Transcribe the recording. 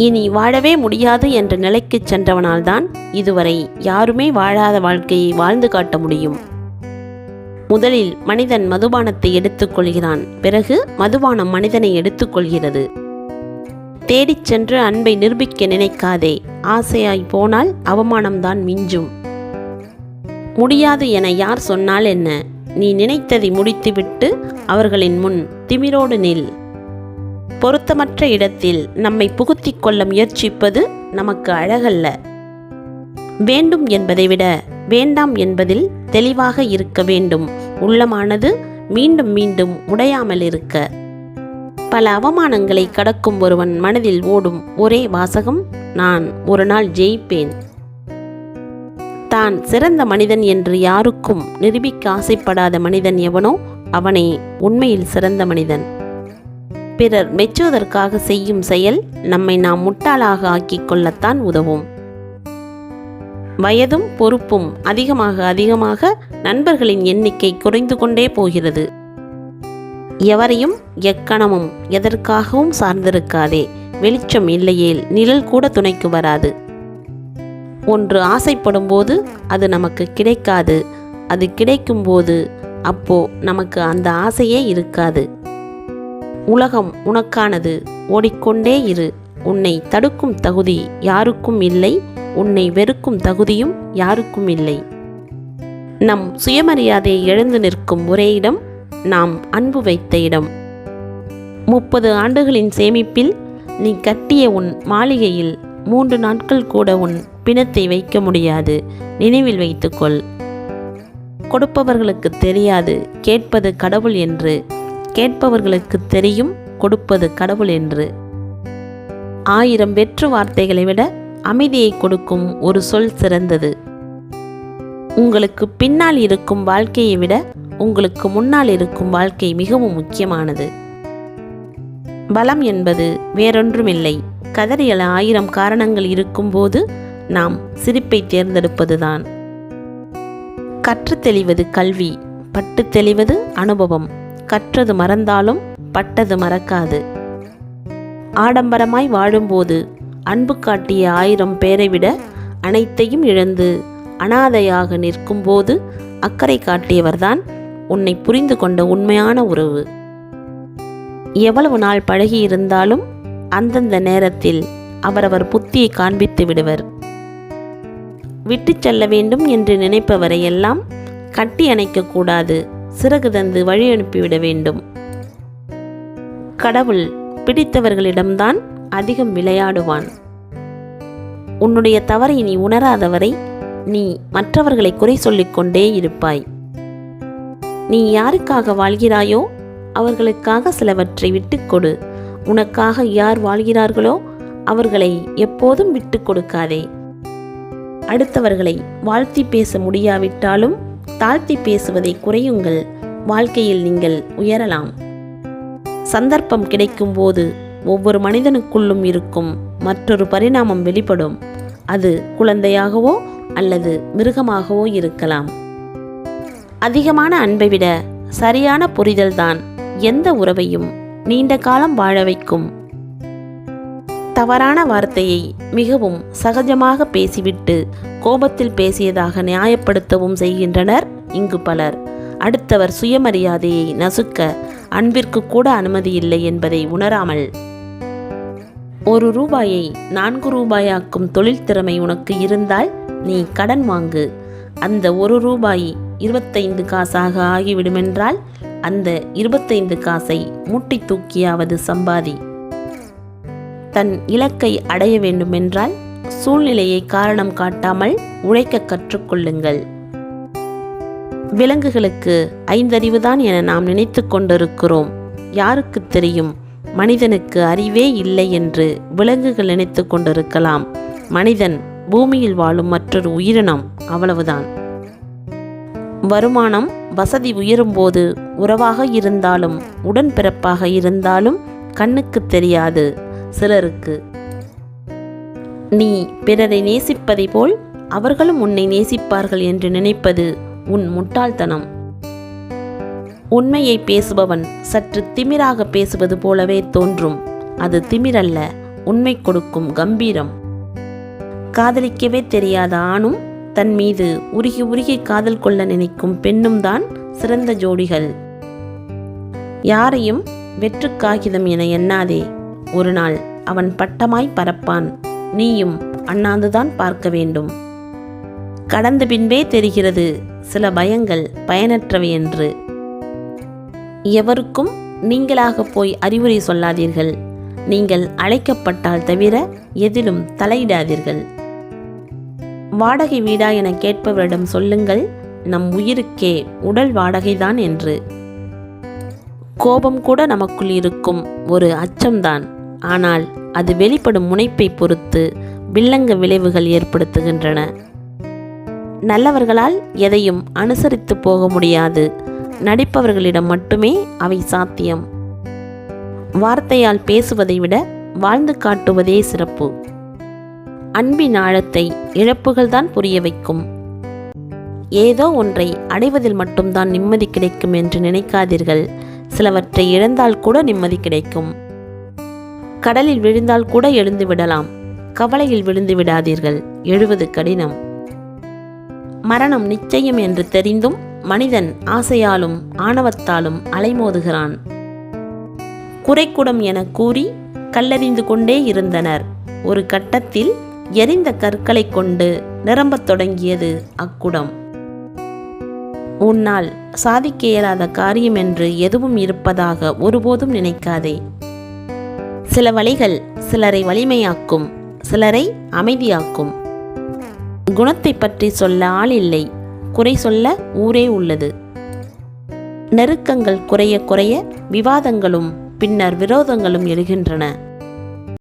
இனி வாழவே முடியாது என்ற நிலைக்கு சென்றவனால்தான் இதுவரை யாருமே வாழாத வாழ்க்கையை வாழ்ந்து காட்ட முடியும். முதலில் மனிதன் மதுபானத்தை எடுத்துக்கொள்கிறான், பிறகு மதுபானம் மனிதனை எடுத்துக்கொள்கிறது. தேடிச் சென்று அன்பை நிரூபிக்க நினைக்காதே, ஆசையாய் போனால் அவமானம்தான் மிஞ்சும். முடியாது என யார் சொன்னால் என்ன, நீ நினைத்ததை முடித்துவிட்டு அவர்களின் முன் திமிரோடு நில். பொருத்தமற்ற இடத்தில் நம்மை புகுத்திக் கொள்ள முயற்சிப்பது நமக்கு அழகல்ல. வேண்டும் என்பதை விட வேண்டாம் என்பதில் தெளிவாக இருக்க வேண்டும். உள்ளமானது மீண்டும் மீண்டும் உடையாமல் இருக்க. பல அவமானங்களை கடக்கும் ஒருவன் மனதில் ஓடும் ஒரே வாசகம், நான் ஒரு நாள் ஜெயிப்பேன். தான் சிறந்த மனிதன் என்று யாருக்கும் நிரூபிக்க ஆசைப்படாத மனிதன் எவனோ அவனே உண்மையில் சிறந்த மனிதன். பிறர் மெச்சுவதற்காக செய்யும் செயல் நம்மை நாம் முட்டாளாக ஆக்கிக் கொள்ளத்தான் உதவும். வயதும் பொறுப்பும் அதிகமாக அதிகமாக நண்பர்களின் எண்ணிக்கை குறைந்து கொண்டே போகிறது. எவரையும் எக்கணமும் எதற்காகவும் சார்ந்திருக்காதே. வெளிச்சம் இல்லையேல் நிழல் கூட துணைக்கு வராது. ஒன்று ஆசைப்படும் போது அது நமக்கு கிடைக்காது. அது கிடைக்கும்போது அப்போ நமக்கு அந்த ஆசையே இருக்காது. உலகம் உனக்கானது, ஓடிக்கொண்டே இரு. உன்னை தடுக்கும் தகுதி யாருக்கும் இல்லை, உன்னை வெறுக்கும் தகுதியும் யாருக்கும் இல்லை. நம் சுயமரியாதையை இழந்து நிற்கும் ஒரே இடம் நாம் அன்பு வைத்த இடம். 30 ஆண்டுகளின் சேமிப்பில் நீ கட்டிய உன் மாளிகையில் 3 நாட்கள் கூட உன் பிணத்தை வைக்க முடியாது. நினைவில் வைத்துக்கொள். கொடுப்பவர்களுக்கு தெரியாது கேட்பது கடவுள் என்று, கேட்பவர்களுக்கு தெரியும் கொடுப்பது கடவுள் என்று. 1000 வெற்று வார்த்தைகளை விட அமைதியை கொடுக்கும் ஒரு சொல் சிறந்தது. உங்களுக்கு பின்னால் இருக்கும் வாழ்க்கையை விட உங்களுக்கு முன்னால் இருக்கும் வாழ்க்கை மிகவும் முக்கியமானது. பலம் என்பது வேறொன்றுமில்லை, கதறியல 1000 காரணங்கள் இருக்கும்போது நாம் சிரிப்பை தேர்ந்தெடுப்பதுதான். கற்று தெளிவது கல்வி, பட்டு தெளிவது அனுபவம். கற்றது மறந்தாலும் பட்டது மறக்காது. ஆடம்பரமாய் வாழும்போது அன்பு காட்டிய 1000 பேரை விட அனைத்தையும் இழந்து அனாதையாக நிற்கும்போது அக்கறை காட்டியவர்தான் உன்னை புரிந்து கொண்ட உண்மையான உறவு. எவ்வளவு நாள் பழகி இருந்தாலும் அந்தந்த நேரத்தில் அவரவர் புத்தியை காண்பித்து விடுவர். விட்டு செல்ல வேண்டும் என்று நினைப்பவரை எல்லாம் கட்டி அணைக்கக்கூடாது, சிறகு தந்து வழி அனுப்பிவிட வேண்டும். கடவுள் பிடித்தவர்களிடம்தான் அதிகம் விளையாடுவான். உன்னுடைய தவறை நீ உணராதவரை நீ மற்றவர்களை குறை சொல்லிக்கொண்டே இருப்பாய். நீ யாருக்காக வாழ்கிறாயோ அவர்களுக்காக சிலவற்றை விட்டுக்கொடு. உனக்காக யார் வாழ்கிறார்களோ அவர்களை எப்போதும் விட்டு கொடுக்காதே. அடுத்தவர்களை வாழ்த்தி பேச முடியாவிட்டாலும் தாழ்த்தி பேசுவதை குறையுங்கள். வாழ்க்கையில் நீங்கள் உயரலாம். சந்தர்ப்பம் கிடைக்கும் போது ஒவ்வொரு மனிதனுக்குள்ளும் இருக்கும் மற்றொரு பரிணாமம் வெளிப்படும். அது குழந்தையாகவோ அல்லது மிருகமாகவோ இருக்கலாம். அதிகமான அன்பை விட சரியான புரிதல்தான் எந்த உறவையும் நீண்ட காலம் வாழ வைக்கும். தவறான வார்த்தையை மிகவும் சகஜமாக பேசிவிட்டு கோபத்தில் பேசியதாக நியாயப்படுத்தவும் செய்கின்றனர் இங்கு பலர். அடுத்தவர் சுயமரியாதையை நசுக்க அன்பிற்கு கூட அனுமதி இல்லை என்பதை உணராமல். 1 ரூபாயை 4 ரூபாயாக்கும் தொழில் திறமை உனக்கு இருந்தால் நீ கடன் வாங்கு. அந்த 1 ரூபாய் 25 காசாக ஆகிவிடுமென்றால் அந்த 25 காசை மூட்டை தூக்கியாவது சம்பாதி. தன் இலக்கை அடைய வேண்டுமென்றால் சூழ்நிலையை காரணம் காட்டாமல் உழைக்க கற்றுக்கொள்ளுங்கள். விலங்குகளுக்கு 5 அறிவுதான் என நாம் நினைத்து கொண்டிருக்கிறோம். யாருக்கு தெரியும், மனிதனுக்கு அறிவே இல்லை என்று விலங்குகள் நினைத்து கொண்டிருக்கலாம். மனிதன் பூமியில் வாழும் மற்றொரு உயிரினம், அவ்வளவுதான். வருமானம் வசதி உயரும்போது உறவாக இருந்தாலும் உடன்பிறப்பாக இருந்தாலும் கண்ணுக்கு தெரியாது சிலருக்கு. நீ பிறரை நேசிப்பதை போல் அவர்களும் உன்னை நேசிப்பார்கள் என்று நினைப்பது உன் முட்டாள்தனம். உண்மையை பேசுபவன் சற்று திமிராக பேசுவது போலவே தோன்றும். அது திமிரல்ல, உண்மை கொடுக்கும் கம்பீரம். காதலிக்கவே தெரியாத ஆணும் தன் மீது உருகி உருகி காதல் கொள்ள நினைக்கும் பெண்ணும் தான் சிறந்த ஜோடிகள். யாரையும் வெற்று காகிதம் என எண்ணாதே. ஒரு நாள் அவன் பட்டமாய் பறப்பான். நீயும் அண்ணாந்துதான் பார்க்க வேண்டும். கடந்த பின்பே தெரிகிறது சில பயங்கள் பயனற்றவை என்று. எவருக்கும் நீங்களாக போய் அறிவுரை சொல்லாதீர்கள். நீங்கள் அழைக்கப்பட்டால் தவிர எதிலும் தலையிடாதீர்கள். வாடகை வீடா என கேட்பவரிடம் சொல்லுங்கள், நம் உயிருக்கே உடல் வாடகைதான் என்று. கோபம் கூட நமக்குள் இருக்கும் ஒரு அச்சம்தான். ஆனால் அது வெளிப்படும் முனைப்பை பொறுத்து வில்லங்க விளைவுகள் ஏற்படுத்துகின்றன. நல்லவர்களால் எதையும் அனுசரித்து போக முடியாது. நடிப்பவர்களிடம் மட்டுமே அவை சாத்தியம். வார்த்தையால் பேசுவதை விட வாழ்ந்து காட்டுவதே சிறப்பு. அன்பின் ஆழத்தை இழப்புகள்தான் புரிய வைக்கும். ஏதோ ஒன்றை அடைவதில் மட்டும்தான் நிம்மதி கிடைக்கும் என்று நினைக்காதீர்கள். சிலவற்றை இழந்தால் கூட நிம்மதி கிடைக்கும். கடலில் விழுந்தால் கூட எழுந்து விடலாம். கவலையில் விழுந்து விடாதீர்கள், எழுவது கடினம். மரணம் நிச்சயம் என்று தெரிந்தும் மனிதன் ஆசையாலும் ஆணவத்தாலும் அலைமோதுகிறான். குறைக்குடம் என கூறி கல்லெறிந்து கொண்டே இருந்தனர். ஒரு கட்டத்தில் எரிந்த கற்களை கொண்டு நிரம்பத் தொடங்கியது அக்குடம். உன்னால் சாதிக்க இயலாத காரியம் என்று எதுவும் இருப்பதாக ஒருபோதும் நினைக்காதே. சில வழிகள் சிலரை வலிமையாக்கும், சிலரை அமைதியாக்கும். குணத்தை பற்றி சொல்ல ஆள் இல்லை, குறை சொல்ல ஊரே உள்ளது. நெருக்கங்கள் குறைய குறைய விவாதங்களும் பின்னர் விரோதங்களும் எழுகின்றன.